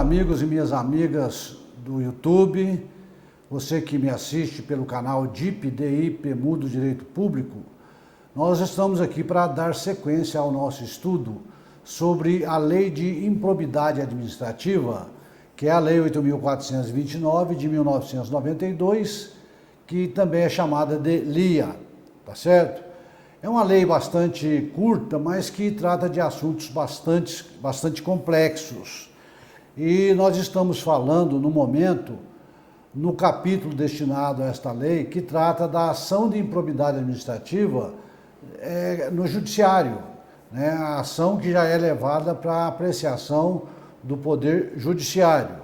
amigos e minhas amigas do YouTube, você que me assiste pelo canal DIP Mudo Direito Público, nós estamos aqui para dar sequência ao nosso estudo sobre a Lei de Improbidade Administrativa, que é a Lei 8.429 de 1992, que também é chamada de LIA, tá certo? É uma lei bastante curta, mas que trata de assuntos bastante complexos. E nós estamos falando, no momento, no capítulo destinado a esta lei, que trata da ação de improbidade administrativa no judiciário, né? A ação que já é levada para apreciação do Poder Judiciário,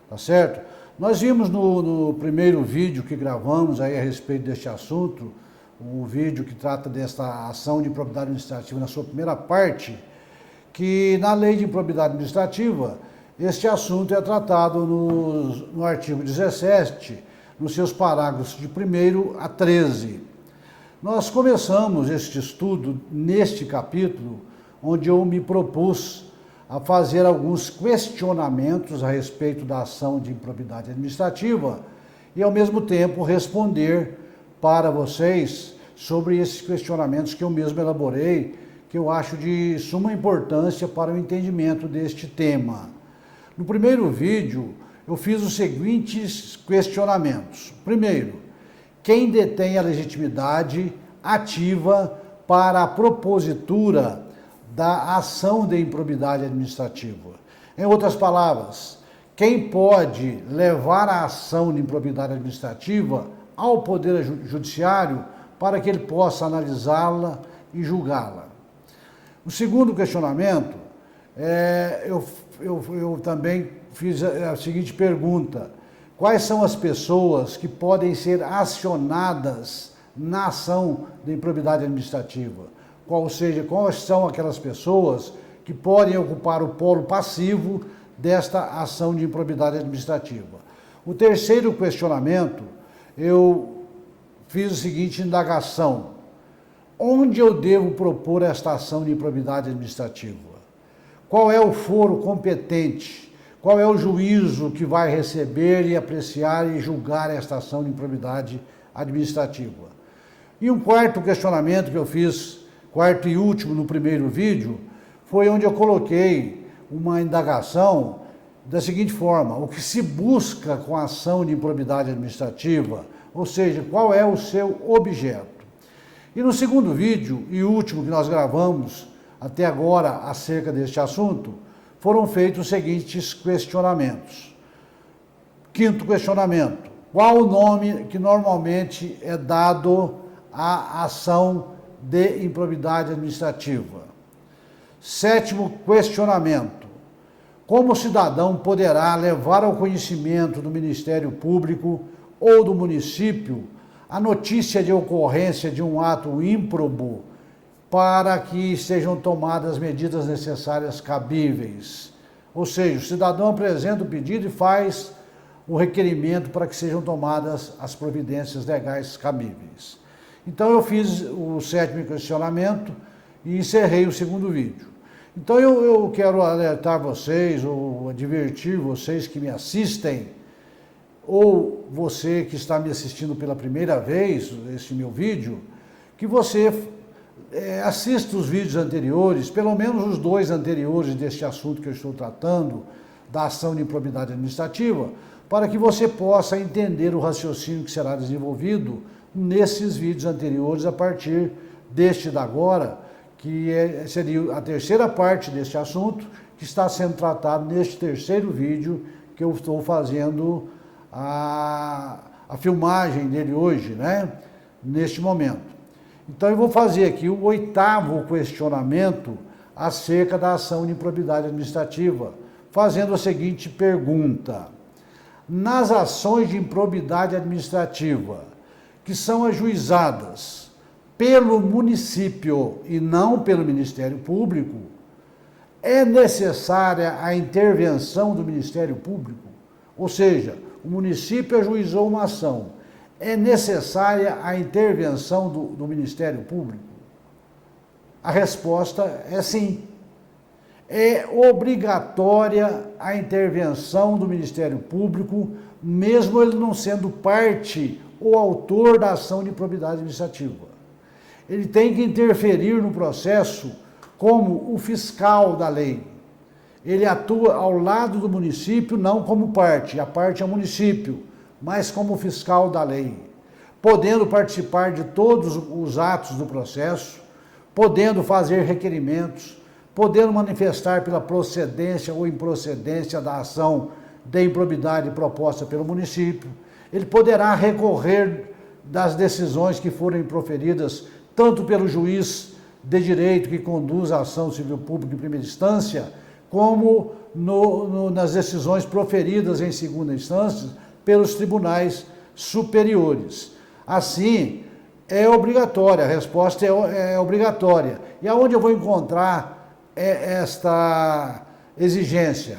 tá certo? Nós vimos no primeiro vídeo que gravamos aí a respeito deste assunto, o vídeo que trata desta ação de improbidade administrativa na sua primeira parte, que na lei de improbidade administrativa, este assunto é tratado no artigo 17, nos seus parágrafos de 1º a 13. Nós começamos este estudo neste capítulo, onde eu me propus a fazer alguns questionamentos a respeito da ação de improbidade administrativa e, ao mesmo tempo, responder para vocês sobre esses questionamentos que eu mesmo elaborei, que eu acho de suma importância para o entendimento deste tema. No primeiro vídeo, eu fiz os seguintes questionamentos. Primeiro, quem detém a legitimidade ativa para a propositura da ação de improbidade administrativa? Em outras palavras, quem pode levar a ação de improbidade administrativa ao Poder Judiciário para que ele possa analisá-la e julgá-la? O segundo questionamento, eu também fiz a seguinte pergunta: quais são as pessoas que podem ser acionadas na ação de improbidade administrativa? Ou seja, quais são aquelas pessoas que podem ocupar o polo passivo desta ação de improbidade administrativa? O terceiro questionamento, eu fiz a seguinte indagação: onde eu devo propor esta ação de improbidade administrativa? Qual é o foro competente? Qual é o juízo que vai receber e apreciar e julgar esta ação de improbidade administrativa? E um quarto questionamento que eu fiz, quarto e último no primeiro vídeo, foi onde eu coloquei uma indagação da seguinte forma: o que se busca com a ação de improbidade administrativa, ou seja, qual é o seu objeto. E no segundo vídeo e último que nós gravamos até agora acerca deste assunto, foram feitos os seguintes questionamentos. Quinto questionamento: qual o nome que normalmente é dado à ação de improbidade administrativa? Sétimo questionamento: como o cidadão poderá levar ao conhecimento do Ministério Público ou do município a notícia de ocorrência de um ato ímprobo para que sejam tomadas medidas necessárias cabíveis? Ou seja, o cidadão apresenta o pedido e faz o requerimento para que sejam tomadas as providências legais cabíveis. Então eu fiz o sétimo questionamento e encerrei o segundo vídeo. Então eu quero alertar vocês, ou advertir vocês que me assistem, ou você que está me assistindo pela primeira vez, esse meu vídeo, que você assista os vídeos anteriores, pelo menos os 2 anteriores deste assunto que eu estou tratando, da ação de improbidade administrativa, para que você possa entender o raciocínio que será desenvolvido nesses vídeos anteriores, a partir deste da agora, que seria a terceira parte deste assunto, que está sendo tratado neste terceiro vídeo que eu estou fazendo a filmagem dele hoje, né? Neste momento. Então eu vou fazer aqui o 8º questionamento acerca da ação de improbidade administrativa, fazendo a seguinte pergunta: nas ações de improbidade administrativa que são ajuizadas pelo município e não pelo Ministério Público, é necessária a intervenção do Ministério Público? Ou seja, o município ajuizou uma ação, é necessária a intervenção do Ministério Público? A resposta é sim. é obrigatória a intervenção do Ministério Público, mesmo ele não sendo parte ou autor da ação de improbidade administrativa. Ele tem que interferir no processo como o fiscal da lei. Ele atua ao lado do município, não como parte, a parte é o município, mas como fiscal da lei, podendo participar de todos os atos do processo, podendo fazer requerimentos, podendo manifestar pela procedência ou improcedência da ação de improbidade proposta pelo município. Ele poderá recorrer das decisões que forem proferidas tanto pelo juiz de direito que conduz a ação civil pública em primeira instância, como nas decisões proferidas em segunda instância pelos tribunais superiores. Assim, é obrigatória, a resposta é obrigatória. E aonde eu vou encontrar esta exigência?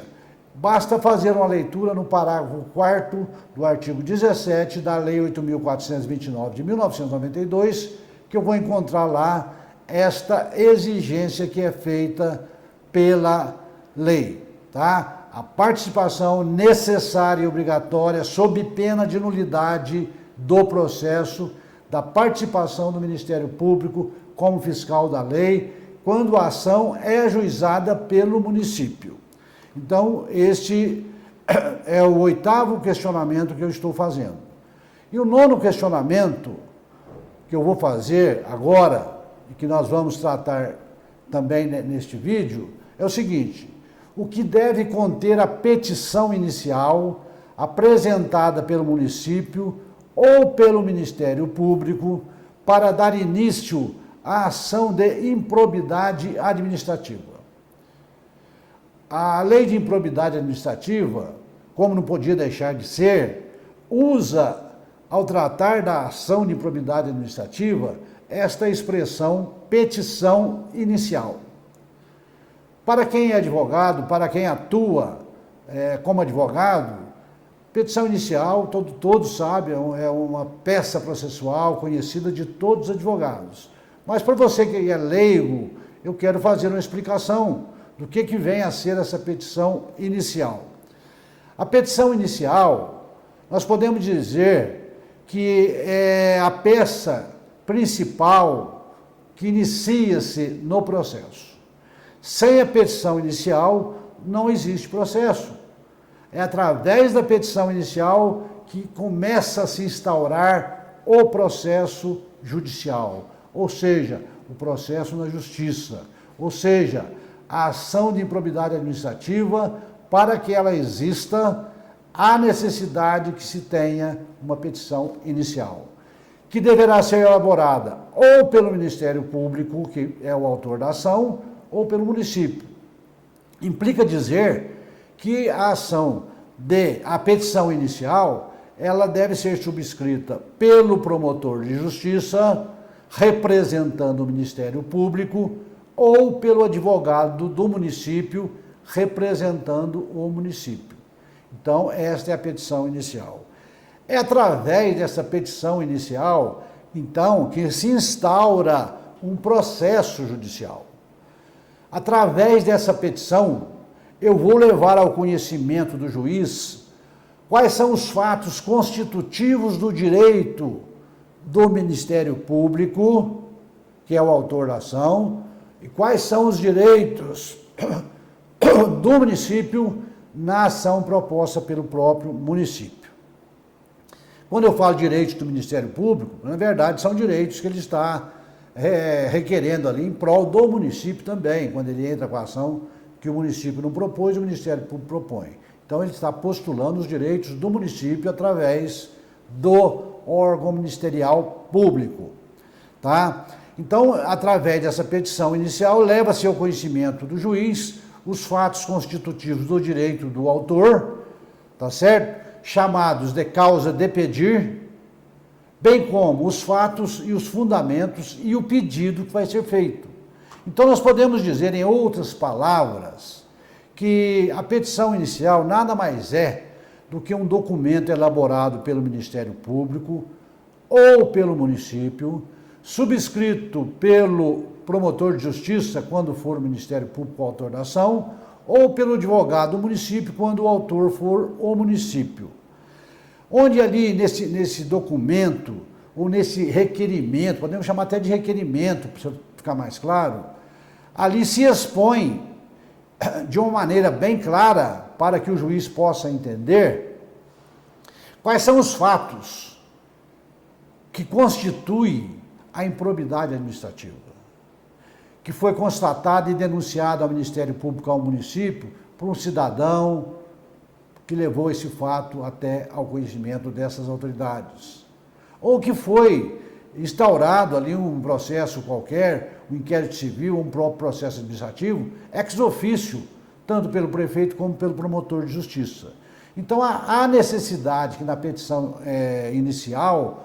Basta fazer uma leitura no parágrafo 4º do artigo 17 da Lei 8.429 de 1992, que eu vou encontrar lá esta exigência que é feita pela lei, tá? A participação necessária e obrigatória, sob pena de nulidade do processo, da participação do Ministério Público como fiscal da lei, quando a ação é ajuizada pelo município. Então, este é o 8º questionamento que eu estou fazendo. E o 9º questionamento que eu vou fazer agora, e que nós vamos tratar também neste vídeo, é o seguinte: o que deve conter a petição inicial apresentada pelo município ou pelo Ministério Público para dar início à ação de improbidade administrativa. A lei de improbidade administrativa, como não podia deixar de ser, usa, ao tratar da ação de improbidade administrativa, esta expressão petição inicial. Para quem é advogado, para quem atua como advogado, petição inicial, todos sabem, é uma peça processual conhecida de todos os advogados. Mas para você que é leigo, eu quero fazer uma explicação do que vem a ser essa petição inicial. A petição inicial, nós podemos dizer que é a peça principal que inicia-se no processo. Sem a petição inicial, não existe processo. É através da petição inicial que começa a se instaurar o processo judicial, ou seja, o processo na justiça, ou seja, a ação de improbidade administrativa. Para que ela exista, há necessidade que se tenha uma petição inicial, que deverá ser elaborada ou pelo Ministério Público, que é o autor da ação, ou pelo município. Implica dizer que a petição inicial, ela deve ser subscrita pelo promotor de justiça, representando o Ministério Público, ou pelo advogado do município, representando o município. Então, esta é a petição inicial. É através dessa petição inicial, então, que se instaura um processo judicial. Através dessa petição, eu vou levar ao conhecimento do juiz quais são os fatos constitutivos do direito do Ministério Público, que é o autor da ação, e quais são os direitos do município na ação proposta pelo próprio município. Quando eu falo direitos do Ministério Público, na verdade são direitos que ele está requerendo ali em prol do município também, quando ele entra com a ação que o município não propôs, o Ministério Público propõe. Então ele está postulando os direitos do município através do órgão ministerial público, tá? Então, através dessa petição inicial, leva-se ao conhecimento do juiz os fatos constitutivos do direito do autor, tá certo? Chamados de causa de pedir, bem como os fatos e os fundamentos e o pedido que vai ser feito. Então, nós podemos dizer, em outras palavras, que a petição inicial nada mais é do que um documento elaborado pelo Ministério Público ou pelo município, subscrito pelo promotor de justiça, quando for o Ministério Público o autor da ação, ou pelo advogado do município, quando o autor for o município. Onde ali, nesse documento, ou nesse requerimento, podemos chamar até de requerimento, para ficar mais claro, ali se expõe de uma maneira bem clara, para que o juiz possa entender, quais são os fatos que constituem a improbidade administrativa, que foi constatada e denunciada ao Ministério Público, ao município, por um cidadão que levou esse fato até ao conhecimento dessas autoridades. Ou que foi instaurado ali um processo qualquer, um inquérito civil, um próprio processo administrativo, ex officio, tanto pelo prefeito como pelo promotor de justiça. Então, há necessidade que na petição inicial,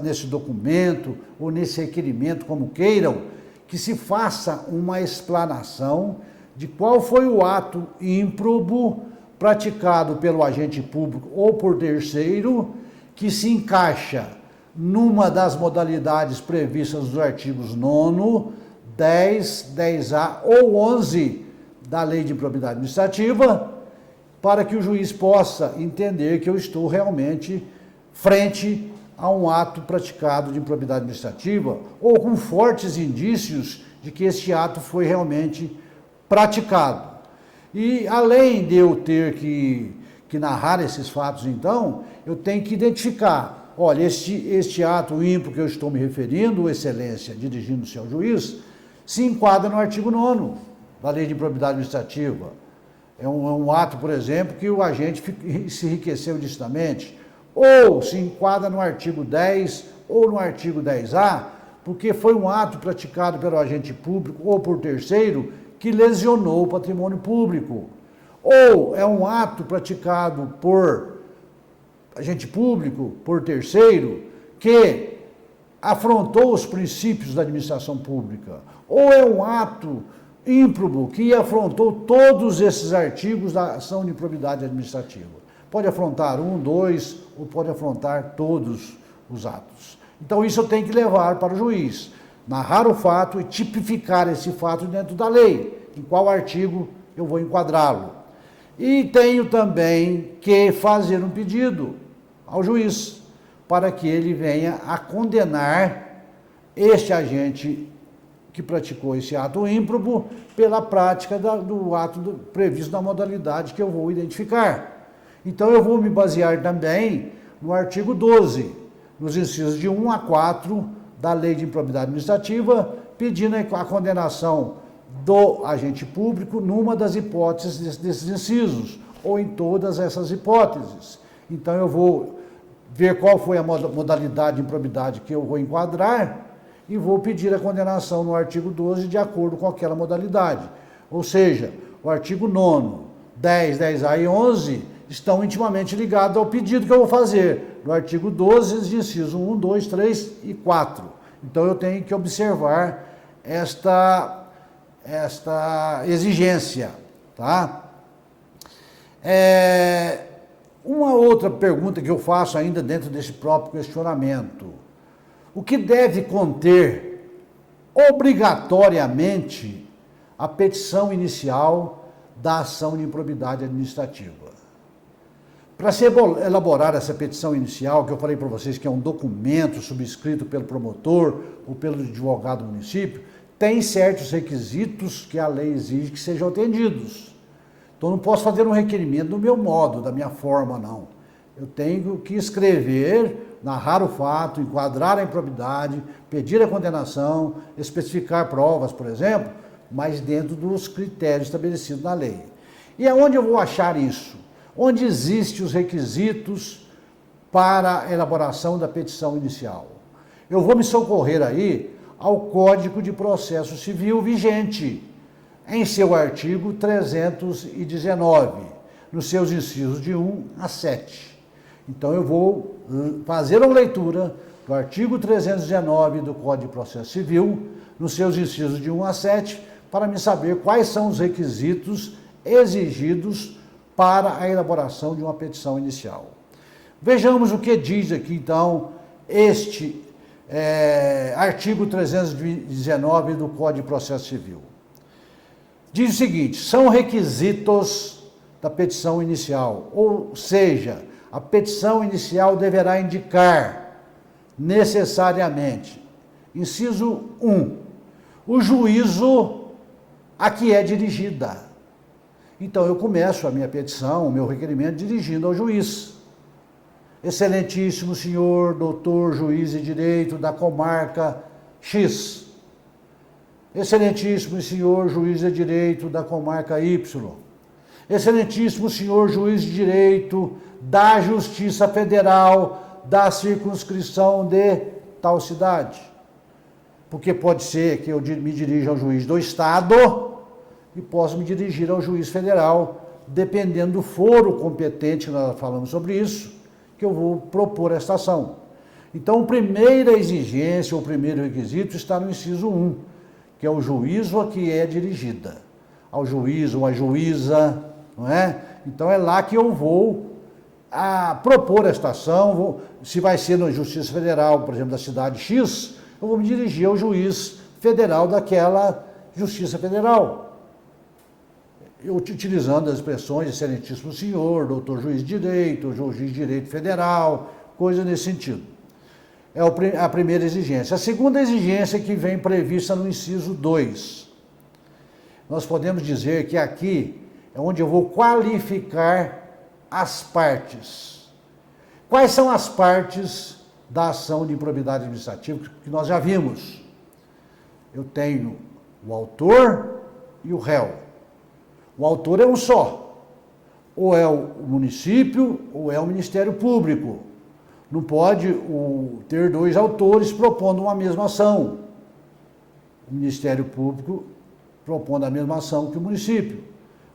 nesse documento, ou nesse requerimento, como queiram, que se faça uma explanação de qual foi o ato ímprobo praticado pelo agente público ou por terceiro, que se encaixa numa das modalidades previstas nos artigos 9º, 10, 10A ou 11 da Lei de Improbidade Administrativa, para que o juiz possa entender que eu estou realmente frente a um ato praticado de improbidade administrativa ou com fortes indícios de que este ato foi realmente praticado. E além de eu ter que narrar esses fatos, então, eu tenho que identificar, olha, este ato ímpio que eu estou me referindo, Excelência, dirigindo-se ao juiz, se enquadra no artigo 9º da Lei de Improbidade Administrativa. É um ato, por exemplo, que o agente se enriqueceu ilícitamente, ou se enquadra no artigo 10 ou no artigo 10A, porque foi um ato praticado pelo agente público ou por terceiro que lesionou o patrimônio público. Ou é um ato praticado por agente público, por terceiro, que afrontou os princípios da administração pública. Ou é um ato ímprobo que afrontou todos esses artigos da ação de improbidade administrativa. Pode afrontar um, dois, ou pode afrontar todos os atos. Então, isso eu tenho que levar para o juiz, narrar o fato e tipificar esse fato dentro da lei, em qual artigo eu vou enquadrá-lo. E tenho também que fazer um pedido ao juiz, para que ele venha a condenar este agente que praticou esse ato ímprobo pela prática do ato previsto na modalidade que eu vou identificar. Então, eu vou me basear também no artigo 12, nos incisos de 1 a 4 da Lei de Improbidade Administrativa, pedindo a condenação do agente público numa das hipóteses desses incisos, ou em todas essas hipóteses. Então, eu vou ver qual foi a modalidade de improbidade que eu vou enquadrar e vou pedir a condenação no artigo 12 de acordo com aquela modalidade. Ou seja, o artigo 9º, 10, 10A e 11 estão intimamente ligados ao pedido que eu vou fazer, no artigo 12, de inciso 1, 2, 3 e 4. Então, eu tenho que observar esta exigência, tá? Uma outra pergunta que eu faço ainda dentro desse próprio questionamento: o que deve conter obrigatoriamente a petição inicial da ação de improbidade administrativa? Para se elaborar essa petição inicial, que eu falei para vocês que é um documento subscrito pelo promotor ou pelo advogado do município, tem certos requisitos que a lei exige que sejam atendidos. Então, não posso fazer um requerimento do meu modo, da minha forma, não. Eu tenho que escrever, narrar o fato, enquadrar a improbidade, pedir a condenação, especificar provas, por exemplo, mas dentro dos critérios estabelecidos na lei. E aonde eu vou achar isso? Onde existem os requisitos para a elaboração da petição inicial? Eu vou me socorrer aí ao Código de Processo Civil vigente, em seu artigo 319, nos seus incisos de 1 a 7. Então, eu vou fazer uma leitura do artigo 319 do Código de Processo Civil, nos seus incisos de 1 a 7, para me saber quais são os requisitos exigidos para a elaboração de uma petição inicial. Vejamos o que diz aqui, então, este artigo 319 do Código de Processo Civil. Diz o seguinte: são requisitos da petição inicial, ou seja, a petição inicial deverá indicar necessariamente, inciso 1, o juízo a que é dirigida. Então eu começo a minha petição, o meu requerimento, dirigindo ao juiz. Excelentíssimo senhor, doutor, juiz de direito da comarca X. Excelentíssimo senhor, juiz de direito da comarca Y. Excelentíssimo senhor, juiz de direito da Justiça Federal da circunscrição de tal cidade. Porque pode ser que eu me dirija ao juiz do estado e posso me dirigir ao juiz federal, dependendo do foro competente, nós falamos sobre isso, que eu vou propor esta ação. Então, a primeira exigência, o primeiro requisito está no inciso 1, que é o juízo a que é dirigida. Ao juiz ou à juíza, não é? Então, é lá que eu vou propor esta ação. Se vai ser na Justiça Federal, por exemplo, da cidade X, eu vou me dirigir ao juiz federal daquela Justiça Federal. Eu utilizando as expressões excelentíssimo senhor, doutor juiz de direito, juiz de direito federal, coisa nesse sentido. É a primeira exigência. A segunda exigência que vem prevista no inciso 2. Nós podemos dizer que aqui é onde eu vou qualificar as partes. Quais são as partes da ação de improbidade administrativa que nós já vimos? Eu tenho o autor e o réu. O autor é um só, ou é o município ou é o Ministério Público. Não pode ter dois autores propondo uma mesma ação. O Ministério Público propondo a mesma ação que o município.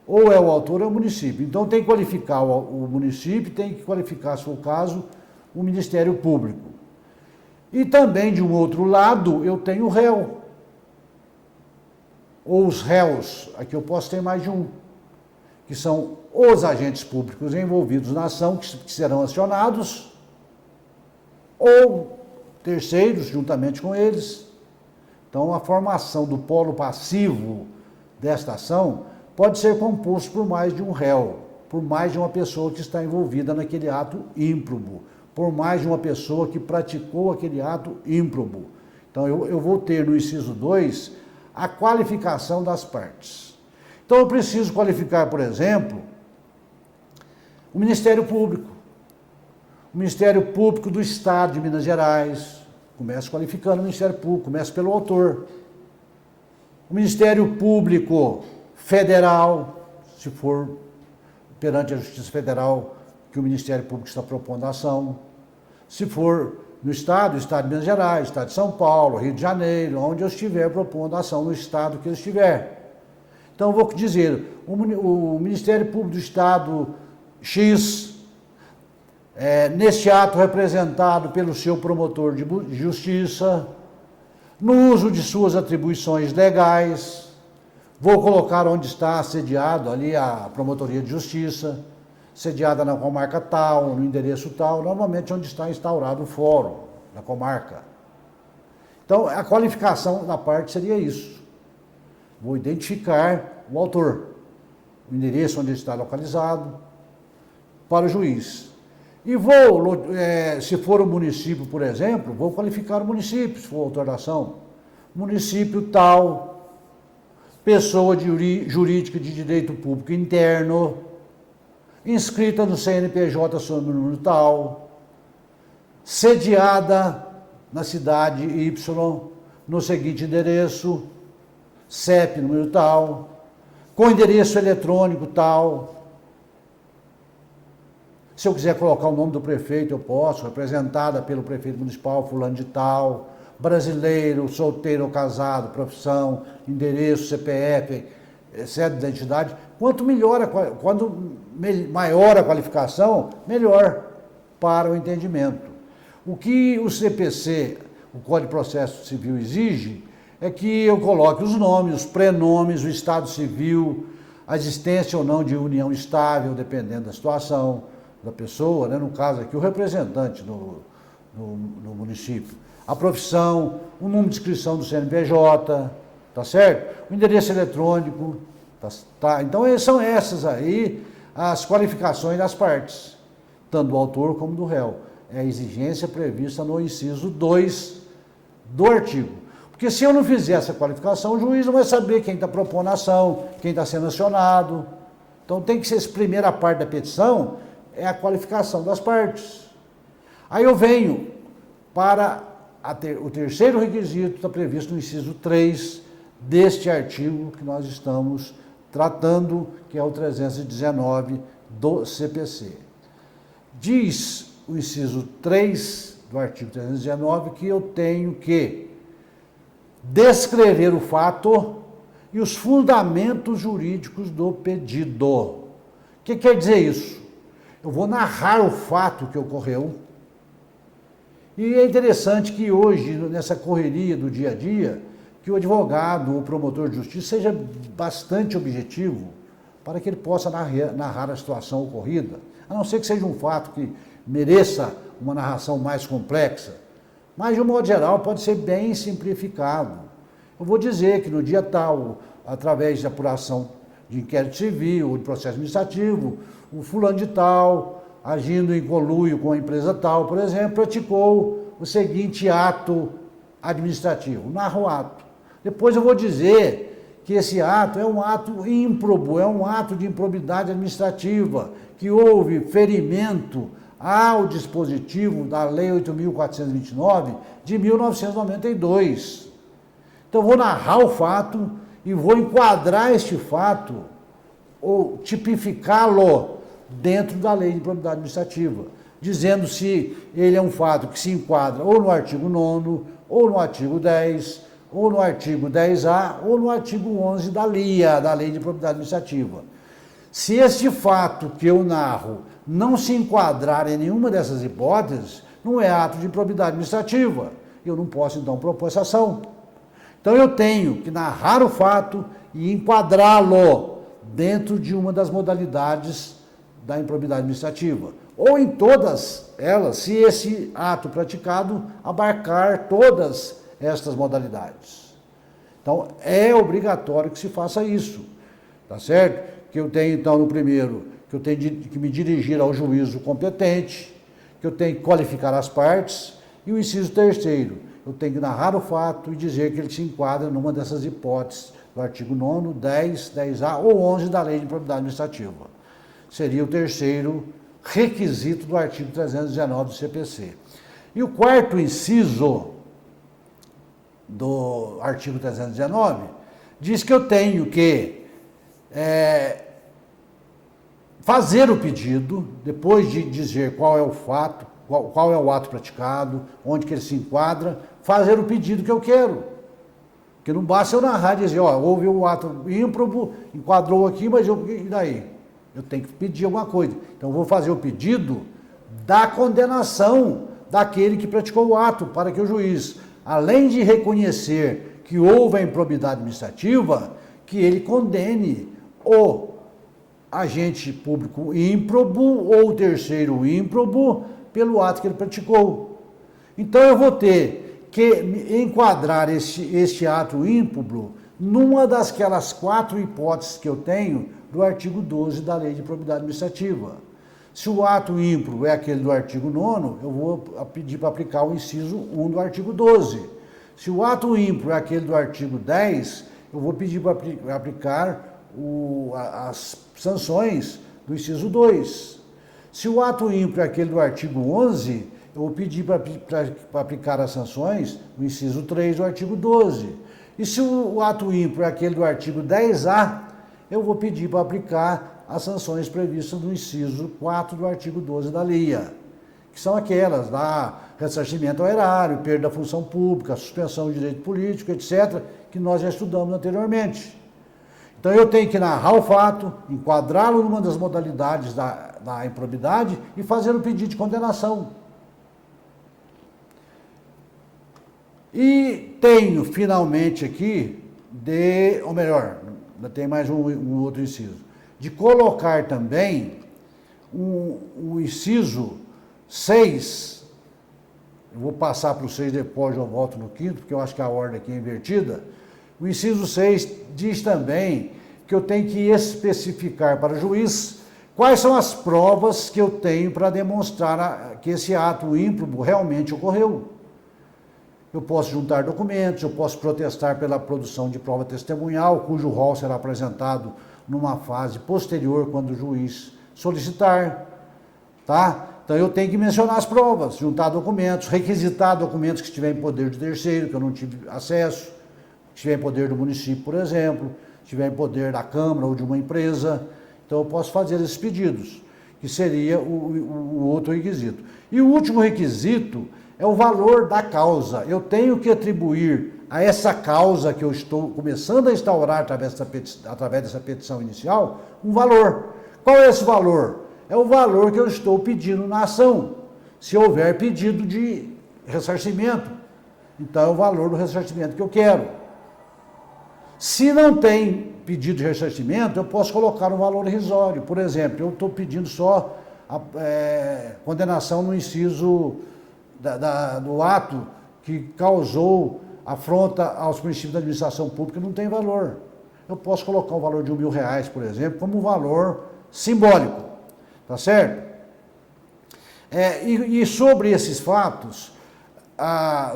Ou é o autor ou é o município. Então tem que qualificar o município, tem que qualificar, se for o caso, o Ministério Público. E também, de um outro lado, eu tenho o réu. Ou os réus, aqui eu posso ter mais de um, que são os agentes públicos envolvidos na ação, que serão acionados, ou terceiros, juntamente com eles. Então, a formação do polo passivo desta ação pode ser composto por mais de um réu, por mais de uma pessoa que está envolvida naquele ato ímprobo, por mais de uma pessoa que praticou aquele ato ímprobo. Então, eu vou ter no inciso 2 a qualificação das partes. Então, eu preciso qualificar, por exemplo, o Ministério Público. O Ministério Público do Estado de Minas Gerais. Começo qualificando o Ministério Público, começo pelo autor. O Ministério Público Federal, se for perante a Justiça Federal que o Ministério Público está propondo a ação. Se for no Estado de Minas Gerais, Estado de São Paulo, Rio de Janeiro, onde eu estiver propondo a ação no Estado que eu estiver. Então, eu vou dizer, o Ministério Público do Estado X, neste ato representado pelo seu promotor de justiça, no uso de suas atribuições legais, vou colocar onde está sediado ali a promotoria de justiça, sediada na comarca tal, no endereço tal, normalmente onde está instaurado o fórum da comarca. Então, a qualificação da parte seria isso. Vou identificar o autor, o endereço onde ele está localizado, para o juiz. E vou, se for o município, por exemplo, vou qualificar o município, se for o autor da ação. Município tal, pessoa jurídica de direito público interno, inscrita no CNPJ sob o número tal, sediada na cidade Y, no seguinte endereço, CEP número tal, com endereço eletrônico tal. Se eu quiser colocar o nome do prefeito, eu posso, representada pelo prefeito municipal, fulano de tal, brasileiro, solteiro ou casado, profissão, endereço, CPF, sede de identidade. Quanto maior a qualificação, melhor para o entendimento. O que o CPC, o Código de Processo Civil, exige é que eu coloque os nomes, os prenomes, o estado civil, a existência ou não de união estável, dependendo da situação da pessoa, né? No caso aqui, o representante no município. A profissão, o número de inscrição do CNPJ, tá certo? O endereço eletrônico, tá? Então, são essas aí as qualificações das partes, tanto do autor como do réu. É a exigência prevista no inciso 2 do artigo. Porque se eu não fizer essa qualificação, o juiz não vai saber quem está propondo a ação, quem está sendo acionado. Então, tem que ser essa primeira parte da petição, é a qualificação das partes. Aí eu venho para o terceiro requisito, está previsto no inciso 3 deste artigo que nós estamos tratando, que é o 319 do CPC. Diz o inciso 3 do artigo 319 que eu tenho que descrever o fato e os fundamentos jurídicos do pedido. O que quer dizer isso? Eu vou narrar o fato que ocorreu. E é interessante que hoje, nessa correria do dia a dia, que o advogado, o promotor de justiça, seja bastante objetivo para que ele possa narrar a situação ocorrida, a não ser que seja um fato que mereça uma narração mais complexa, mas, de um modo geral, pode ser bem simplificado. Eu vou dizer que no dia tal, através de apuração de inquérito civil ou de processo administrativo, o fulano de tal, agindo em conluio com a empresa tal, por exemplo, praticou o seguinte ato administrativo, narro o ato. Depois eu vou dizer que esse ato é um ato ímprobo, é um ato de improbidade administrativa, que houve ferimento ao dispositivo da Lei 8.429 de 1992. Então eu vou narrar o fato e vou enquadrar este fato ou tipificá-lo dentro da Lei de Improbidade Administrativa, dizendo se ele é um fato que se enquadra ou no artigo 9º, ou no artigo 10, ou no artigo 10A, ou no artigo 11 da LIA, da Lei de Improbidade Administrativa. Se este fato que eu narro não se enquadrar em nenhuma dessas hipóteses, não é ato de improbidade administrativa. Eu não posso, então, propor essa ação. Então, eu tenho que narrar o fato e enquadrá-lo dentro de uma das modalidades da improbidade administrativa, ou em todas elas, se esse ato praticado abarcar todas estas modalidades. Então, é obrigatório que se faça isso, tá certo? Que eu tenho, então, no primeiro, que eu tenho que me dirigir ao juízo competente, que eu tenho que qualificar as partes, e o inciso terceiro, eu tenho que narrar o fato e dizer que ele se enquadra numa dessas hipóteses do artigo 9º, 10, 10A ou 11 da Lei de Improbidade Administrativa. Seria o terceiro requisito do artigo 319 do CPC. E o quarto inciso do artigo 319 diz que eu tenho que fazer o pedido, depois de dizer qual é o fato, qual é o ato praticado, onde que ele se enquadra, fazer o pedido que eu quero. Porque não basta eu narrar e dizer, ó, houve um ato ímprobo, enquadrou aqui, mas e daí? Eu tenho que pedir alguma coisa. Então, eu vou fazer o pedido da condenação daquele que praticou o ato, para que o juiz, além de reconhecer que houve a improbidade administrativa, que ele condene o agente público ímprobo ou o terceiro ímprobo pelo ato que ele praticou. Então, eu vou ter que enquadrar este ato ímprobo numa daquelas 4 hipóteses que eu tenho do artigo 12 da Lei de Improbidade Administrativa. Se o ato ímprobo é aquele do artigo 9º, eu vou pedir para aplicar o inciso 1 do artigo 12. Se o ato ímpro é aquele do artigo 10, eu vou pedir para aplicar as sanções do inciso 2. Se o ato ímpro é aquele do artigo 11, eu vou pedir para aplicar as sanções do inciso 3 do artigo 12. E se o ato ímpro é aquele do artigo 10A, eu vou pedir para aplicar as sanções previstas no inciso 4 do artigo 12 da LIA, que são aquelas da ressarcimento ao erário, perda da função pública, suspensão de direito político, etc., que nós já estudamos anteriormente. Então, eu tenho que narrar o fato, enquadrá-lo numa das modalidades da improbidade e fazer o pedido de condenação. E tenho, finalmente, aqui, ou melhor, tem mais um outro inciso, de colocar também o inciso 6 eu vou passar para o 6, depois eu volto no 5º, porque eu acho que a ordem aqui é invertida. O inciso 6 diz também que eu tenho que especificar para o juiz quais são as provas que eu tenho para demonstrar que esse ato ímprobo realmente ocorreu. Eu posso juntar documentos, eu posso protestar pela produção de prova testemunhal, cujo rol será apresentado numa fase posterior, quando o juiz solicitar, tá? Então eu tenho que mencionar as provas, juntar documentos, requisitar documentos que estiverem em poder de terceiro, que eu não tive acesso, que estiver em poder do município, por exemplo, que estiver em poder da Câmara ou de uma empresa. Então eu posso fazer esses pedidos, que seria o outro requisito. E o último requisito é o valor da causa. Eu tenho que atribuir a essa causa que eu estou começando a instaurar através dessa petição inicial, um valor. Qual é esse valor? É o valor que eu estou pedindo na ação, se houver pedido de ressarcimento. Então é o valor do ressarcimento que eu quero. Se não tem pedido de ressarcimento, eu posso colocar um valor irrisório. Por exemplo, eu estou pedindo só a condenação no inciso do ato que causou afronta aos princípios da administração pública, não tem valor. Eu posso colocar um valor de R$1.000, por exemplo, como um valor simbólico, tá certo? E sobre esses fatos,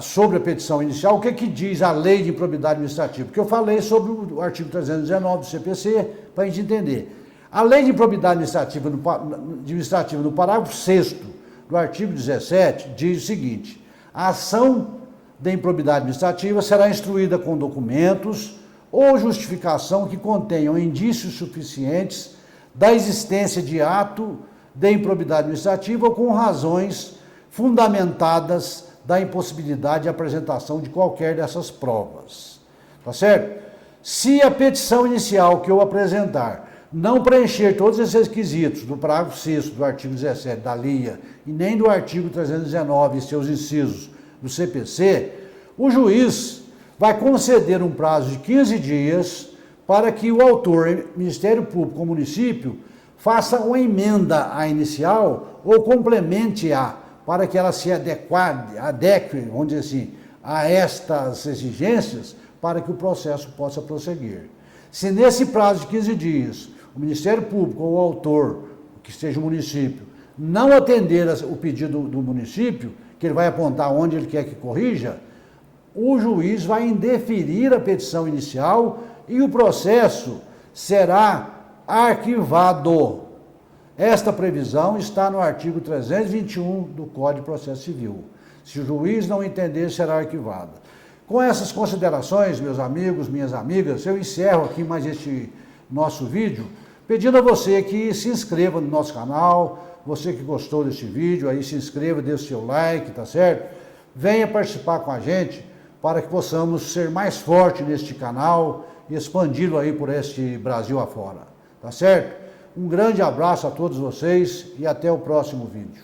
sobre a petição inicial, o que diz a lei de improbidade administrativa? Porque eu falei sobre o artigo 319 do CPC, para a gente entender. A lei de improbidade administrativa, no parágrafo 6º do artigo 17, diz o seguinte: a ação de improbidade administrativa será instruída com documentos ou justificação que contenham indícios suficientes da existência de ato de improbidade administrativa ou com razões fundamentadas da impossibilidade de apresentação de qualquer dessas provas. Tá certo? Se a petição inicial que eu apresentar não preencher todos esses requisitos do parágrafo 6º do artigo 17 da LIA e nem do artigo 319 e seus incisos do CPC, o juiz vai conceder um prazo de 15 dias para que o autor, Ministério Público ou município, faça uma emenda à inicial ou complemente-a para que ela se adeque, vamos dizer assim, a estas exigências para que o processo possa prosseguir. Se nesse prazo de 15 dias o Ministério Público ou o autor, que seja o município, não atender o pedido do município, que ele vai apontar onde ele quer que corrija, o juiz vai indeferir a petição inicial e o processo será arquivado. Esta previsão está no artigo 321 do Código de Processo Civil. Se o juiz não entender, será arquivado. Com essas considerações, meus amigos, minhas amigas, eu encerro aqui mais este nosso vídeo, pedindo a você que se inscreva no nosso canal, você que gostou deste vídeo, aí se inscreva, dê o seu like, tá certo? Venha participar com a gente para que possamos ser mais fortes neste canal e expandi-lo aí por este Brasil afora, tá certo? Um grande abraço a todos vocês e até o próximo vídeo.